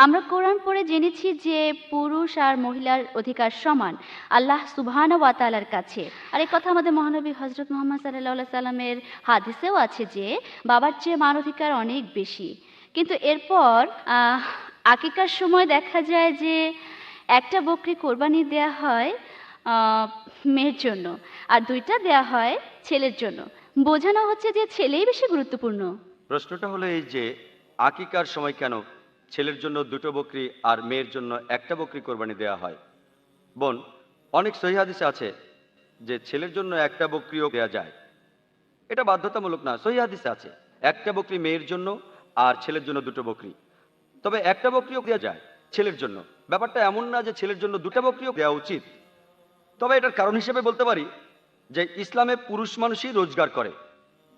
আমরা কোরআন পড়ে জেনেছি যে পুরুষ আর মহিলার অধিকার সমান আল্লাহ সুবহানাহু ওয়া তাআলার কাছে। আর এই কথা আমাদের মহানবী হযরত মুহাম্মদ সাল্লাল্লাহু সাল্লামের হাদিসেও আছে যে বাবার চেয়ে মার অধিকার অনেক বেশি। কিন্তু এরপর আকিকার সময় দেখা যায় যে একটা বকরি কোরবানি দেয়া হয় মেয়ের জন্য, আর দুইটা দেয়া হয় ছেলের জন্য। বোঝানো হচ্ছে যে ছেলেই বেশি গুরুত্বপূর্ণ। প্রশ্নটা হলো এই যে আকিকার সময় কেন ছেলের জন্য দুটো বকরি আর মেয়ের জন্য একটা বকরি কোরবানি দেওয়া হয়? বোন, অনেক সহিহ হাদিসে আছে যে ছেলের জন্য একটা বকরিও দেওয়া যায়। এটা বাধ্যতামূলক না, সহিহ হাদিসে আছে একটা বকরি মেয়ের জন্য আর ছেলের জন্য দুটো বকরি। তবে একটা বকরিও দেওয়া যায় ছেলের জন্য। ব্যাপারটা এমন না যে ছেলের জন্য দুটো বকরিও দেওয়া উচিত। তবে এটার কারণ হিসেবে বলতে পারি যে ইসলামে পুরুষ মানুষই রোজগার করে,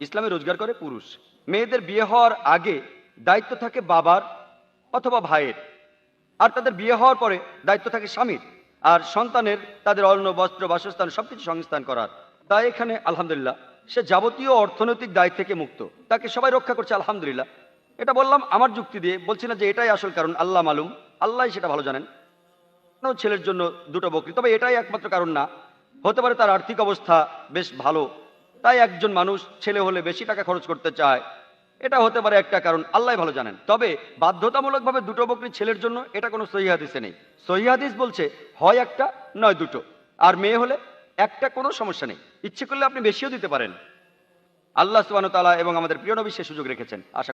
ইসলামে রোজগার করে পুরুষ। মেয়েদের বিয়ে হওয়ার আগে দায়িত্ব থাকে বাবার অথবা ভাইয়ের, আর তাদের বিয়ে হওয়ার পরে দায়িত্ব থাকে স্বামীর আর সন্তানের, তাদের অন্ন বস্ত্র বাসস্থান সবকিছু সংস্থান করার। তাই এখানে আলহামদুলিল্লাহ সে যাবতীয় অর্থনৈতিক দায় থেকে মুক্ত, তাকে সবাই রক্ষা করছে আলহামদুলিল্লাহ। এটা বললাম আমার যুক্তি দিয়ে, বলছি না যে এটাই আসল কারণ, আল্লাহ মালুম, আল্লাহ সেটা ভালো জানেন। ছেলের জন্য দুটো বকরি, তবে এটাই একমাত্র কারণ না। হতে পারে তার আর্থিক অবস্থা বেশ ভালো, তাই একজন মানুষ ছেলে হলে বেশি টাকা খরচ করতে চায়, এটা হতে পারে একটা কারণ, আল্লাহ ভালো জানেন। তবে বাধ্যতামূলকভাবে দুটো বকরি ছেলের জন্য এটা কোনো সহিহ হাদিসে নেই। সহিহ হাদিস বলছে হয় একটা নয় দুটো, আর মেয়ে হলে একটা, কোনো সমস্যা নেই, ইচ্ছে করলে আপনি বেশিও দিতে পারেন। আল্লাহ সুবহানাহু ওয়া তাআলা এবং আমাদের প্রিয় নবী সে সুযোগ রেখেছেন। আশা